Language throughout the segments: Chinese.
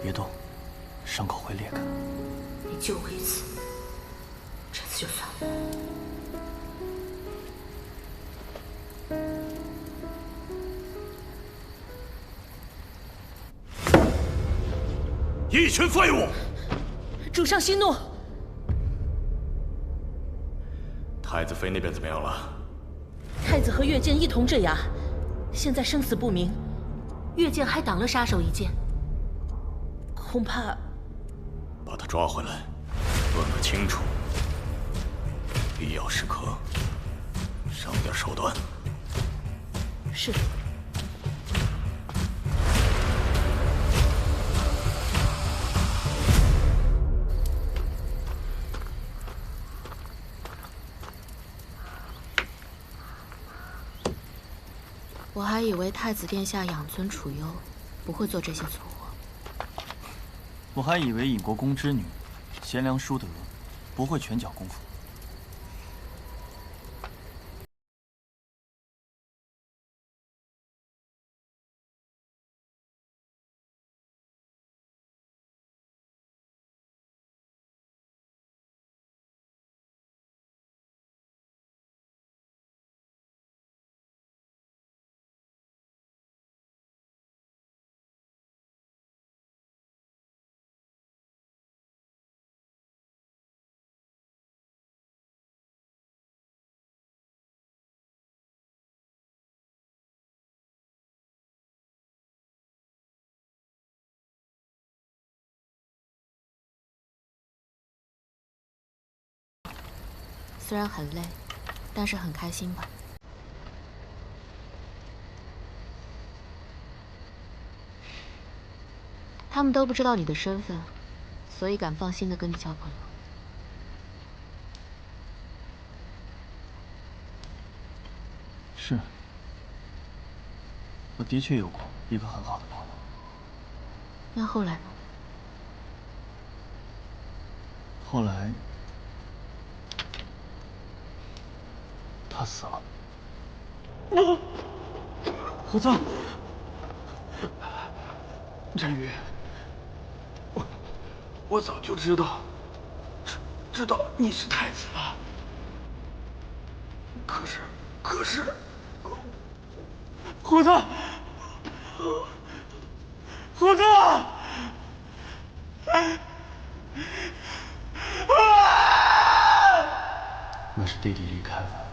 别动，伤口会裂开。你救我一次，这次就算了。一群废物！主上息怒。太子妃那边怎么样了？太子和月剑一同镇压，现在生死不明。月剑还挡了杀手一剑，恐怕把他抓回来，问个清楚。必要时刻上点手段。是。我还以为太子殿下养尊处优，不会做这些错误。我还以为尹国公之女，贤良淑德，不会拳脚功夫。虽然很累，但是很开心吧。他们都不知道你的身份，所以敢放心的跟你交朋友。是，我的确有过一个很好的朋友。那后来呢？后来，他死了。虎子，陈宇，我早就知道你是太子了。可是，虎子，虎子，那是弟弟离开了，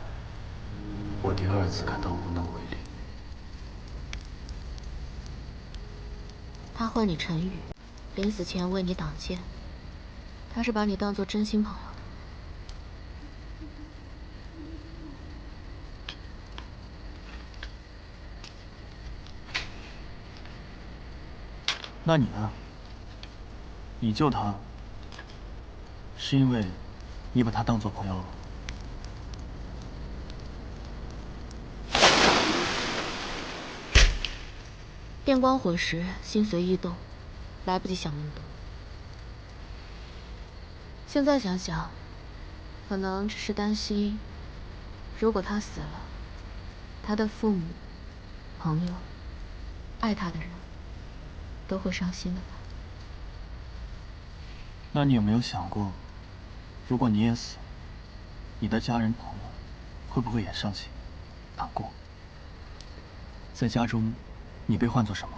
我第二次感到无能为力。他唤你陈宇，临死前为你挡剑，他是把你当作真心朋友的。那你呢？你救他，是因为你把他当作朋友了？电光火石，心随意动，来不及想那么多。现在想想，可能只是担心，如果他死了，他的父母、朋友、爱他的人，都会伤心的吧。那你有没有想过，如果你也死，你的家人朋友会不会也伤心、难过？在家中，你被唤作什么？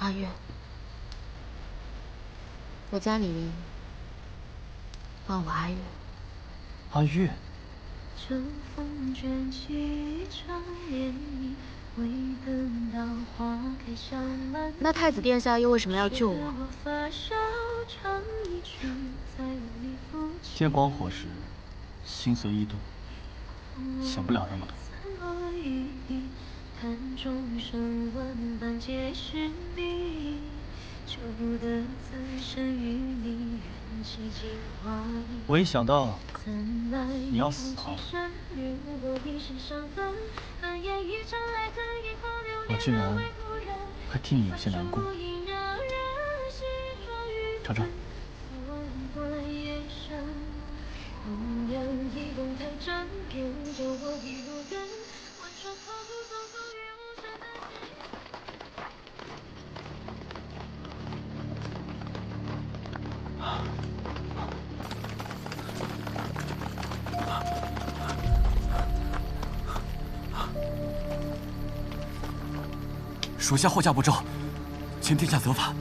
阿月，我家里人唤我阿月。阿月。春风卷起一场涟漪，未等到花开香满地。那太子殿下又为什么要救我？电光火石，心随意动，想不了那么多。看众生万般皆是你，求得此生与你缘起尽华意。我一想到你要死了，我竟然还替你有些难过。尝尝。属下护驾不周，请殿下责罚。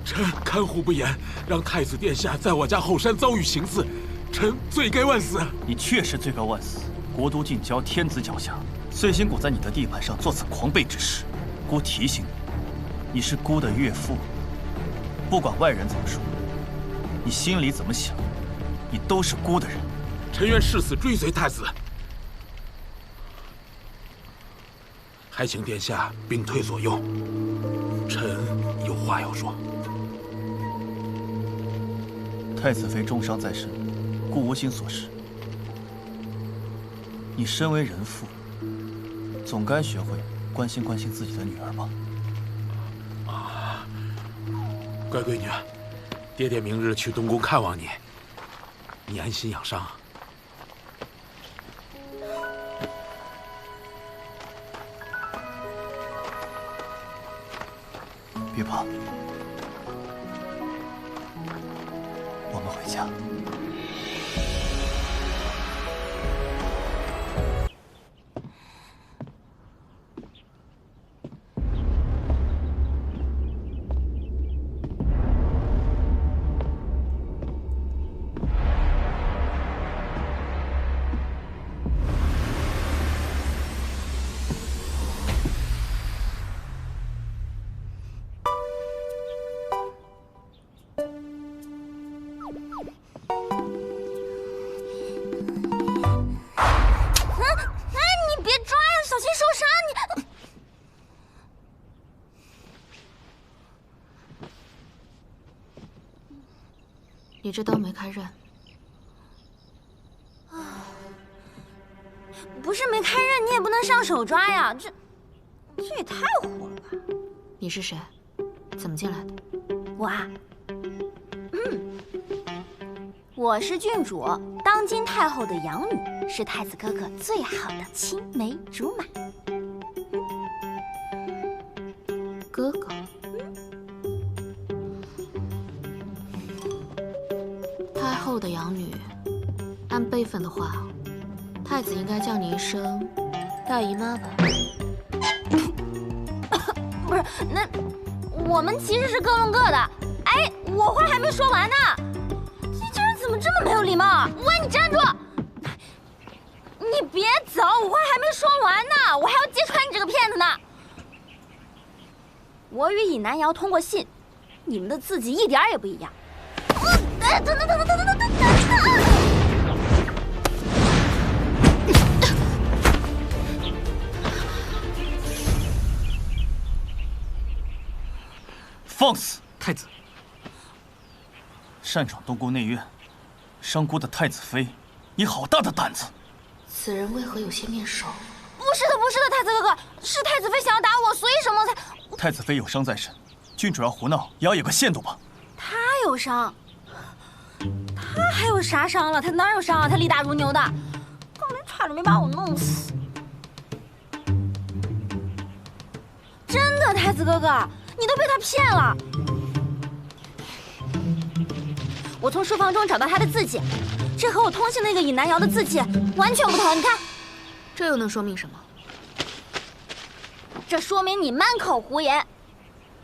臣看护不严，让太子殿下在我家后山遭遇行刺，臣罪该万死。你确实罪该万死。国都近郊，天子脚下，碎心谷在你的地盘上做此狂悖之事。姑提醒你，你是姑的岳父，不管外人怎么说，你心里怎么想，你都是姑的人。臣愿誓死追随太子。还请殿下兵退左右，臣有话要说。太子妃重伤在身，故无心所事。你身为人父，总该学会关心关心自己的女儿吧？乖闺女，爹爹明日去东宫看望你，你安心养伤。别怕，我们回家。你这刀没开刃。不是没开刃，你也不能上手抓呀，这也太火了吧！你是谁？怎么进来的？我啊，我是郡主，当今太后的养女，是太子哥哥最好的青梅竹马。哥哥。太后的养女，按辈分的话，太子应该叫你一声大姨妈吧？不是，那我们其实是各论各的。哎，我话还没说完呢，你这人怎么这么没有礼貌？喂，你站住！你别走，我话还没说完呢，我还要揭穿你这个骗子呢。我与尹南瑶通过信，你们的字迹一点也不一样。等！放肆！太子，擅闯东宫内院，伤姑的太子妃，你好大的胆子！此人为何有些面熟？不是的，太子哥哥，是太子妃想要打我，所以什么才……太子妃有伤在身，郡主要胡闹也要有个限度吧？他有伤？他还有啥伤了？他哪有伤啊？他力大如牛的，刚才差点没把我弄死。真的，太子哥哥，你都被他骗了。我从书房中找到他的字迹，这和我通信那个尹南瑶的字迹完全不同。你看，这又能说明什么？这说明你满口胡言。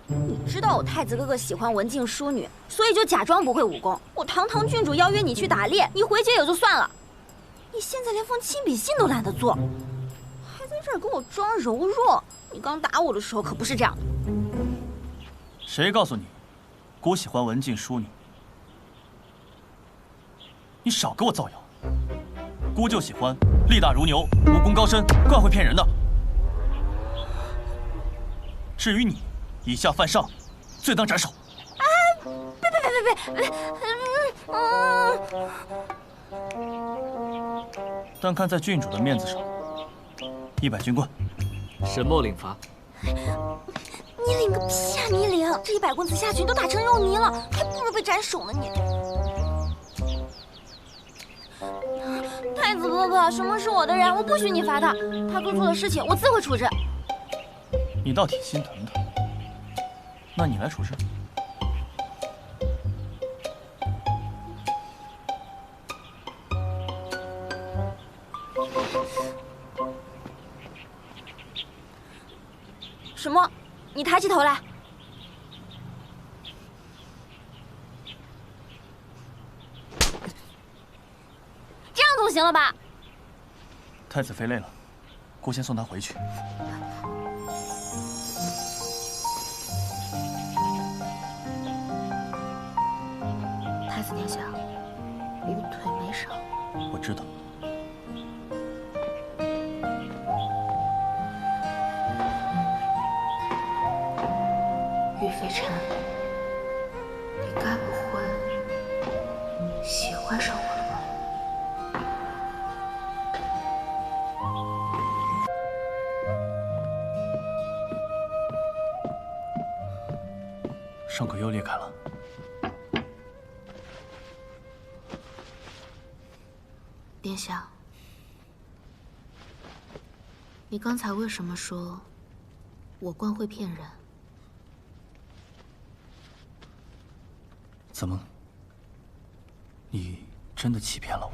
你知道我太子哥哥喜欢文静淑女，所以就假装不会武功。我堂堂郡主邀约你去打猎，你回绝也就算了，你现在连封亲笔信都懒得做，还在这儿给我装柔弱。你刚打我的时候可不是这样的。谁告诉你，姑喜欢文静淑女？你少给我造谣！姑就喜欢力大如牛、武功高深、怪会骗人的。至于你，以下犯上，罪当斩首。别！但看在郡主的面子上，100军棍。沈墨领罚。你领个屁啊！你领这100棍子下去，你都打成肉泥了，还不如被斩首呢你。太子哥哥，什么是我的人？我不许你罚他，他做错了事情，我自会处置。你倒挺心疼他，那你来处置。什么？你抬起头来。这样总行了吧？太子妃累了，姑先送她回去。太子殿下，我腿没伤。我知道。玉飞尘，你该不会喜欢上我了吧？伤口又裂开了。殿下，你刚才为什么说我官会骗人？怎么？你真的欺骗了我？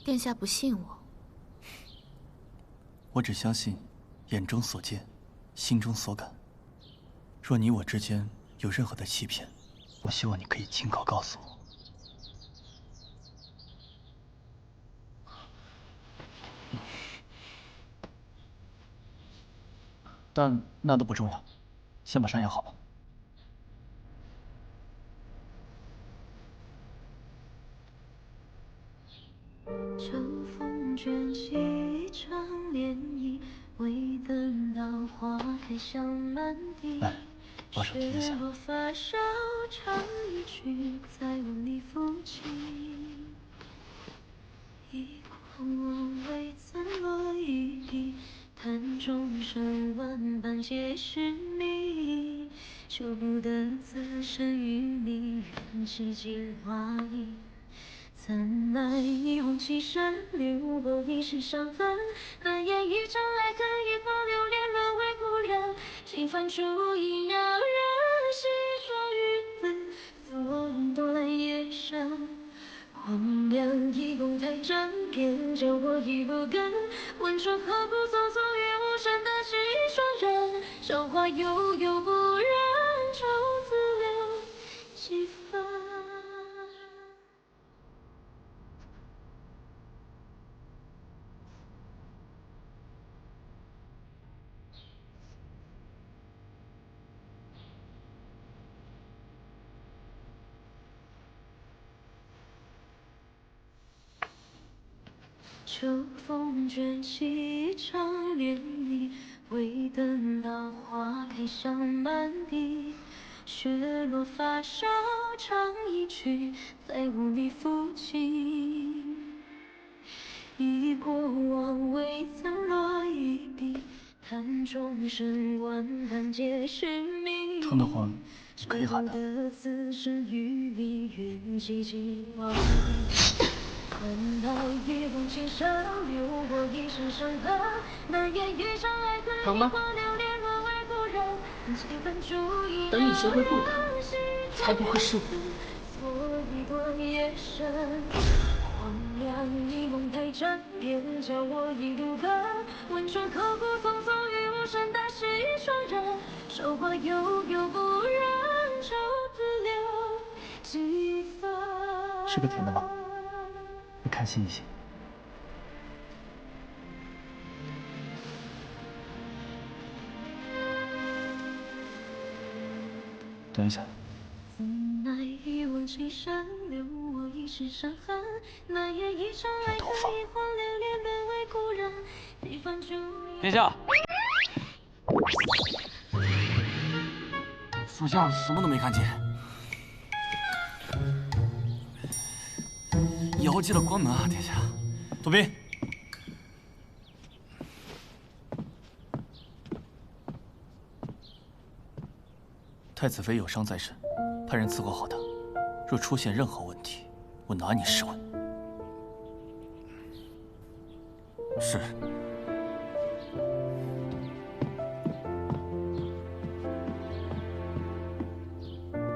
殿下不信我？我只相信眼中所见，心中所感。若你我之间有任何的欺骗，我希望你可以亲口告诉我。但那都不重要，先把伤养好吧。秋风卷起一场涟漪，未等到花开香满地。雪落发梢唱一曲，再无你抚琴。一过往未曾落一笔，叹众生万般皆是你。求不得此生与你，缘起尽花意。怎奈一往情深，留我一世伤痕。难言一场爱恨，一花流连，沦为故人。心翻出一荏人，细说与子，寸断夜深。荒凉一梦太真，便叫我一路根。问春何不匆匆于无声的是一双人。韶华悠悠不忍，愁自留几分。秋风卷起一场涟漪，未等到花开香满地。雪落发梢唱一曲，再无你抚琴。忆过往未曾落一笔，叹众生万般皆是命。疼的话，你可以喊他。此生与你缘起尽花意。怎奈一往情深，留我一生伤痕。难言一场爱恨，一花流连，沦为故人。等你学会不疼，才不会是我。蹉跎夜深，荒凉一梦太真，便叫我一路跟。问春刻骨匆匆于无声，但是一双人。韶华悠悠不忍，愁自留几分。是个甜的吧？你开心一些。等一下。怎奈一往情深，留我一世伤痕。难言一场爱恨，一花流连，沦为故人。一番注意。殿下，属下什么都没看见。以后记得关门啊，殿下。左斌，太子妃有伤在身，派人伺候好她。若出现任何问题，我拿你试问。是。